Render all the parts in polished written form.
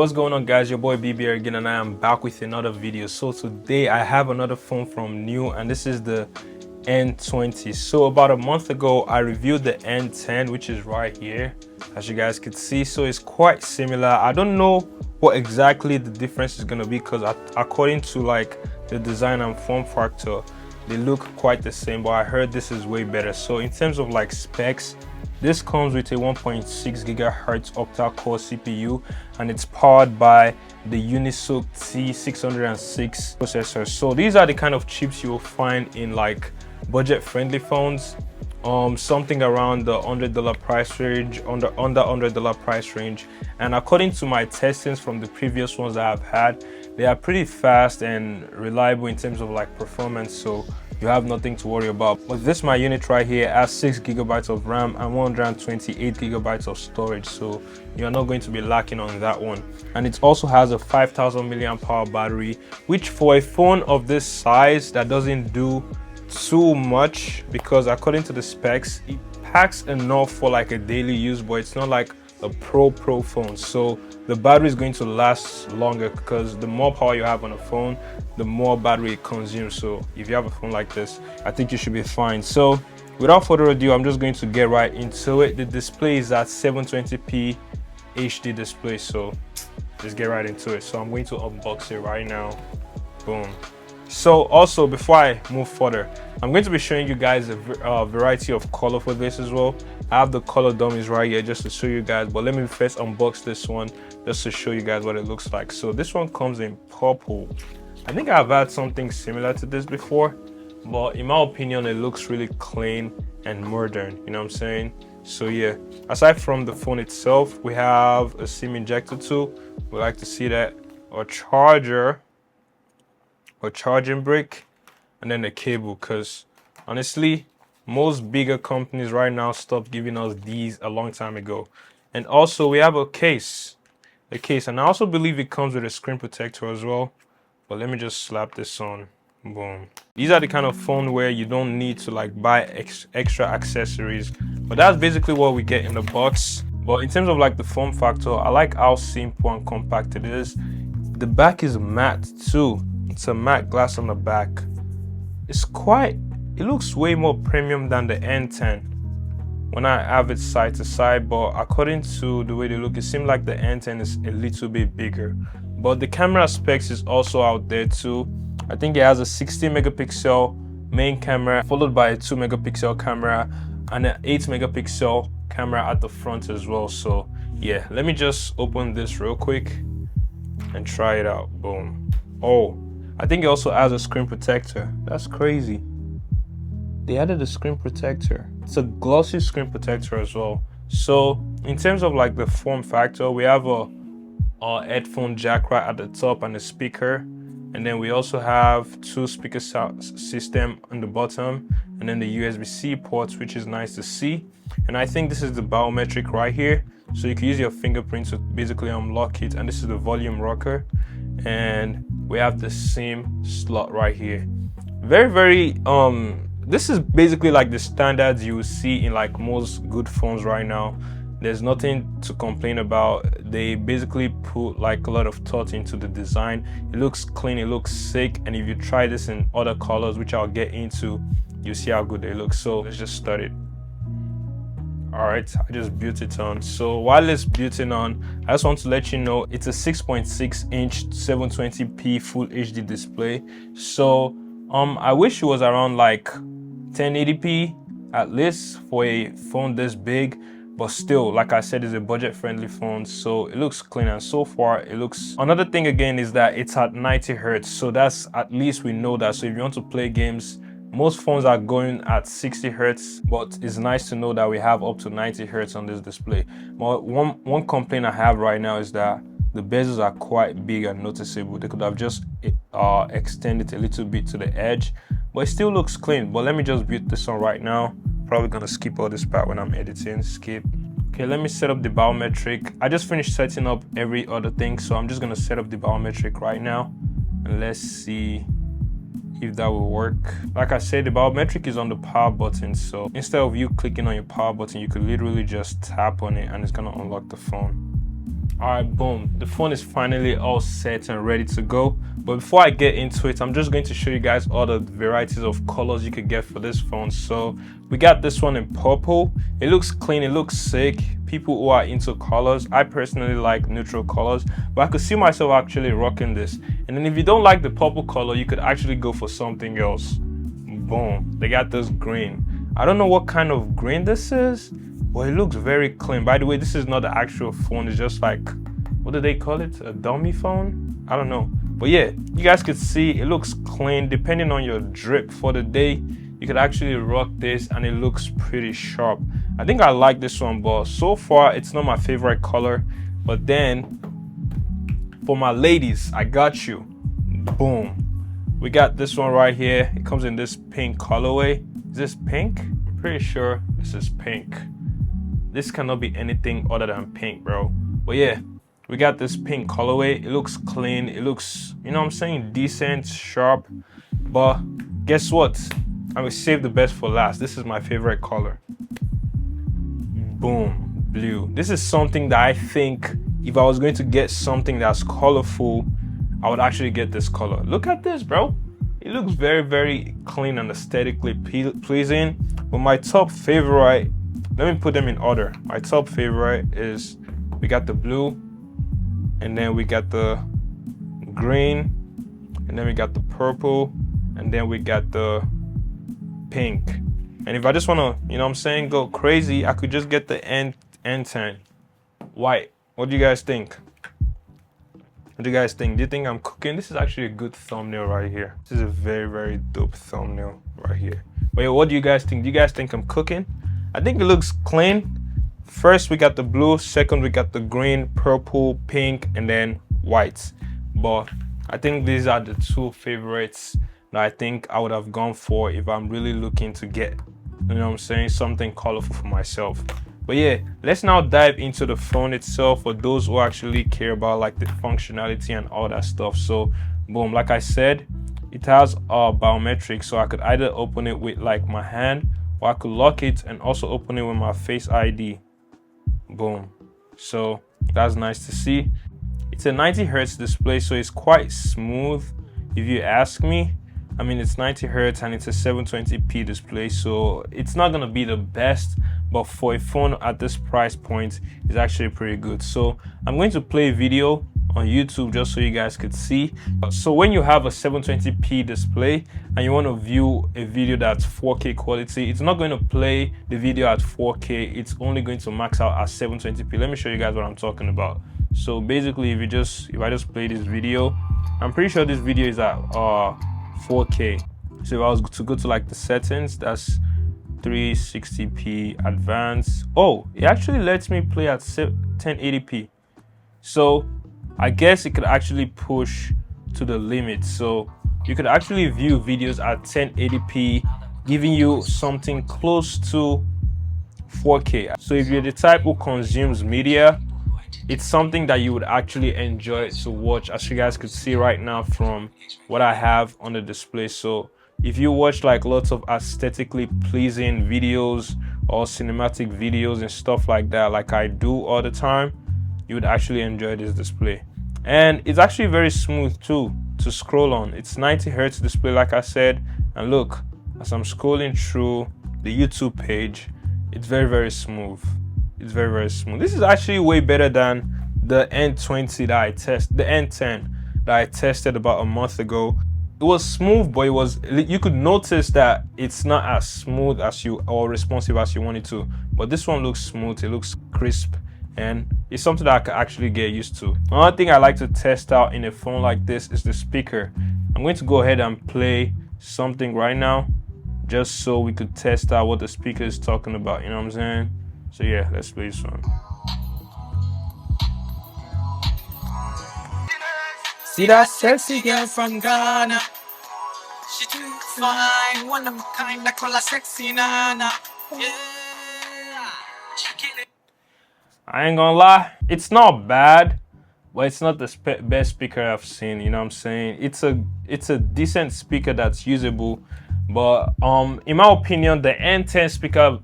What's going on, guys? Your boy BB here again, and I am back with another video. So today I have another phone from Nuu, and this is the N20. So about a month ago I reviewed the N10, which is right here, as you guys can see. So it's quite similar. I don't know what exactly the difference is going to be, because according to like the design and form factor, they look quite the same, but I heard this is way better. So in terms of like specs, this comes with a 1.6 gigahertz octa-core CPU, and it's powered by the Unisoc T606 processor. So these are the kind of chips you will find in like budget-friendly phones, something around the $100 price range, under $100 price range. And according to my testings from the previous ones that I've had, they are pretty fast and reliable in terms of like performance, so you have nothing to worry about. But this my unit right here has 6 gigabytes of RAM and 128 gigabytes of storage, so you're not going to be lacking on that one. And it also has a 5000 milliamp hour battery, which for a phone of this size that doesn't do too much, because according to the specs it packs enough for like a daily use, but it's not like a pro phone. So the battery is going to last longer, because the more power you have on a phone, the more battery it consumes. So if you have a phone like this, I think you should be fine. So without further ado, I'm just going to get right into it. The display is at 720p HD display, so let's get right into it. So I'm going to unbox it right now. Boom. So also, before I move further, I'm going to be showing you guys a variety of color for this as well. I have the color dummies right here just to show you guys, but let me first unbox this one just to show you guys what it looks like. So this one comes in purple. I think I've had something similar to this before, but in my opinion it looks really clean and modern, you know what I'm saying? So yeah, aside from the phone itself, we have a SIM injector tool. We like to see that, a charger, a charging brick, and then a cable, because honestly most bigger companies right now stopped giving us these a long time ago. And also we have a case, and I also believe it comes with a screen protector as well, but let me just slap this on. Boom. These are the kind of phone where you don't need to like buy extra accessories, but that's basically what we get in the box. But in terms of like the form factor, I like how simple and compact it is. The back is matte too. It's a matte glass on the back. It looks way more premium than the N10 when I have it side to side, but according to the way they look, it seems like the N10 is a little bit bigger. But the camera specs is also out there too. I think it has a 60 megapixel main camera, followed by a 2 megapixel camera and an 8 megapixel camera at the front as well. So yeah, let me just open this real quick and try it out. Boom. Oh, I think it also has a screen protector. That's crazy. They added a screen protector. It's a glossy screen protector as well. So in terms of like the form factor, we have a headphone jack right at the top and a speaker, and then we also have 2 speaker system on the bottom, and then the USB-C ports, which is nice to see. And I think this is the biometric right here, so you can use your fingerprint to basically unlock it. And this is the volume rocker, and we have the SIM slot right here. Very this is basically like the standards you will see in like most good phones right now. There's nothing to complain about. They basically put like a lot of thought into the design. It looks clean, it looks sick, and if you try this in other colors, which I'll get into, you see how good they look. So let's just start it. All right, I just built it on. So while it's building on, I just want to let you know it's a 6.6 inch 720p full HD display. So I wish it was around like 1080p at least for a phone this big, but still, like I said, it's a budget friendly phone, so it looks clean. And so far it looks, another thing again is that it's at 90 hertz, so that's, at least we know that. So if you want to play games, most phones are going at 60 hertz, but it's nice to know that we have up to 90 hertz on this display. But one complaint I have right now is that the bezels are quite big and noticeable. They could have just extended a little bit to the edge, but it still looks clean. But let me just build this on right now. Probably gonna skip all this part when I'm editing. Skip. Okay, let me set up the biometric. I just finished setting up every other thing, so I'm just gonna set up the biometric right now, and let's see if that will work. Like I said, the biometric is on the power button, so instead of you clicking on your power button, you could literally just tap on it and it's gonna unlock the phone. All right, boom. The phone is finally all set and ready to go. But before I get into it, I'm just going to show you guys all the varieties of colors you could get for this phone. So we got this one in purple. It looks clean, it looks sick. People who are into colors, I personally like neutral colors, but I could see myself actually rocking this. And then if you don't like the purple color, you could actually go for something else. Boom, they got this green. I don't know what kind of green this is, but it looks very clean. By the way, this is not the actual phone, it's just like, what do they call it? A dummy phone? I don't know. But yeah, you guys could see it looks clean. Depending on your drip for the day, you could actually rock this and it looks pretty sharp. I think I like this one, but so far it's not my favorite color. But then for my ladies, I got you. Boom. We got this one right here. It comes in this pink colorway. Is this pink? I'm pretty sure this is pink. This cannot be anything other than pink, bro. But yeah, we got this pink colorway. It looks clean. It looks, you know what I'm saying, decent, sharp. But guess what? I'm gonna save the best for last. This is my favorite color. Boom, blue. This is something that I think if I was going to get something that's colorful, I would actually get this color. Look at this, bro. It looks very, very clean and aesthetically pleasing. But my top favorite, let me put them in order. My top favorite is, we got the blue, and then we got the green, and then we got the purple, and then we got the pink. And if I just wanna, you know what I'm saying, go crazy, I could just get the N10 white. What do you guys think? What do you guys think? Do you think I'm cooking? This is actually a good thumbnail right here. This is a very, very dope thumbnail right here. But yeah, what do you guys think? Do you guys think I'm cooking? I think it looks clean. First, we got the blue. Second, we got the green, purple, pink, and then white. But I think these are the two favorites that I think I would have gone for if I'm really looking to get, you know what I'm saying, something colorful for myself. But yeah, let's now dive into the phone itself for those who actually care about like the functionality and all that stuff. So boom, like I said, it has biometrics, so I could either open it with like my hand, or I could lock it and also open it with my Face ID. Boom. So that's nice to see. It's a 90 Hz display, so it's quite smooth if you ask me. I mean, it's 90 Hz and it's a 720p display, so it's not gonna be the best, but for a phone at this price point, it's actually pretty good. So I'm going to play a video on YouTube just so you guys could see. So when you have a 720p display and you want to view a video that's 4K quality, it's not going to play the video at 4K. It's only going to max out at 720p. Let me show you guys what I'm talking about. So basically, if I just play this video, I'm pretty sure this video is at 4K. So if I was to go to like the settings, that's 360p advanced. Oh, it actually lets me play at 1080p. So I guess it could actually push to the limit. So you could actually view videos at 1080p, giving you something close to 4K. So if you're the type who consumes media, it's something that you would actually enjoy to watch, as you guys could see right now from what I have on the display. So if you watch like lots of aesthetically pleasing videos or cinematic videos and stuff like that, like I do all the time, you would actually enjoy this display. And it's actually very smooth too to scroll on. It's 90 Hz display, like I said, and look, as I'm scrolling through the YouTube page, it's very, very smooth. It's very, very smooth. This is actually way better than the N20 the N10 that I tested about a month ago. It was smooth, but you could notice that it's not as smooth as or responsive as you want it to. But this one looks smooth, it looks crisp, and it's something that I could actually get used to. Another thing I like to test out in a phone like this is the speaker. I'm going to go ahead and play something right now, just so we could test out what the speaker is talking about, you know what I'm saying? So yeah, let's play this one. See that sexy girl from Ghana? She too fine, one of a kind, I call her sexy Nana. Yeah. I ain't gonna lie, it's not bad, but it's not the best speaker I've seen, you know what I'm saying? It's a decent speaker that's usable, but in my opinion, the N10 speaker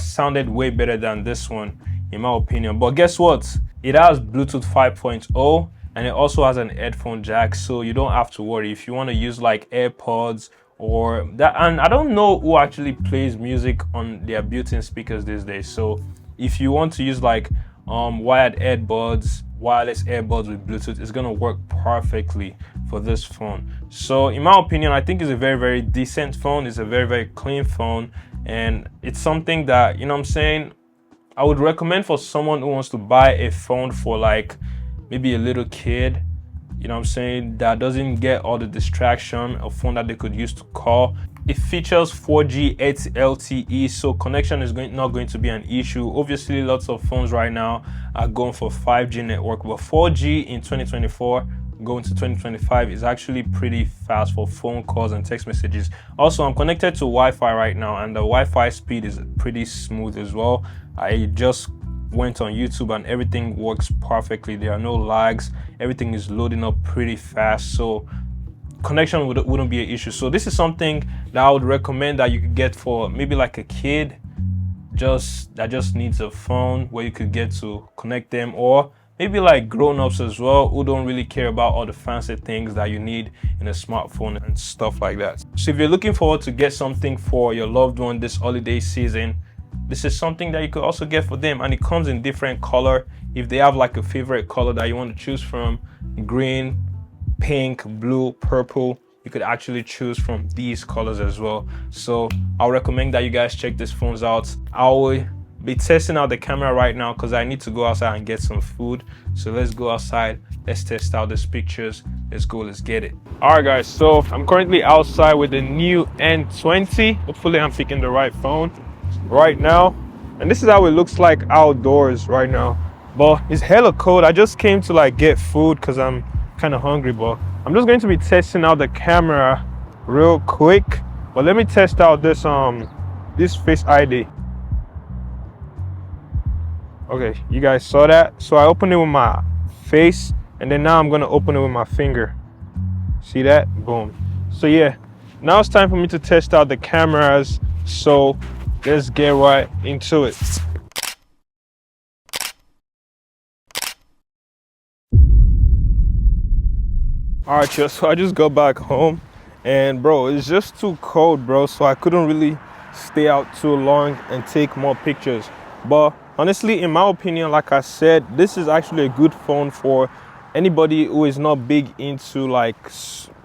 sounded way better than this one, in my opinion. But guess what? It has Bluetooth 5.0 and it also has an headphone jack, so you don't have to worry if you want to use like AirPods or that. And I don't know who actually plays music on their built-in speakers these days, so if you want to use like wired earbuds, wireless earbuds with Bluetooth, it's gonna work perfectly for this phone. So in my opinion, I think it's a very decent phone. It's a very clean phone, and it's something that, you know what I'm saying, I would recommend for someone who wants to buy a phone for like maybe a little kid, you know what I'm saying, that doesn't get all the distraction, a phone that they could use to call. It features 4G LTE, so connection is not going to be an issue. Obviously, lots of phones right now are going for 5G network, but 4G in 2024 going to 2025 is actually pretty fast for phone calls and text messages. Also, I'm connected to Wi-Fi right now, and the Wi-Fi speed is pretty smooth as well. I just went on YouTube and everything works perfectly. There are no lags. Everything is loading up pretty fast, so connection wouldn't be an issue. So this is something that I would recommend that you could get for maybe like a kid that just needs a phone where you could get to connect them, or maybe like grown-ups as well who don't really care about all the fancy things that you need in a smartphone and stuff like that. So if you're looking forward to get something for your loved one this holiday season, this is something that you could also get for them, and it comes in different color. If they have like a favorite color that you want to choose from, green, pink, blue, purple, you could actually choose from these colors as well. So I'll recommend that you guys check these phones out. I will be testing out the camera right now because I need to go outside and get some food. So let's go outside, let's test out these pictures. Let's go, let's get it. All right guys, so I'm currently outside with the Nuu N20. Hopefully I'm picking the right phone right now, and this is how it looks like outdoors right now, but it's hella cold. I just came to like get food because I'm kind of hungry, but I'm just going to be testing out the camera real quick. But let me test out this Face ID. Okay, you guys saw that? So I opened it with my face, and then now I'm gonna open it with my finger. See that? Boom. So yeah, now it's time for me to test out the cameras, so let's get right into it. All right, so I just got back home, and bro, it's just too cold, bro, so I couldn't really stay out too long and take more pictures. But honestly, in my opinion, like I said, this is actually a good phone for anybody who is not big into like,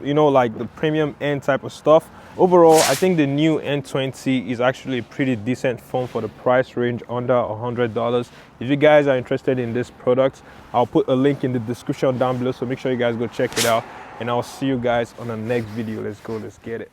you know, like the premium end type of stuff. Overall, I think the Nuu N20 is actually a pretty decent phone for the price range under $100. If you guys are interested in this product, I'll put a link in the description down below, so make sure you guys go check it out, and I'll see you guys on the next video. Let's go, let's get it.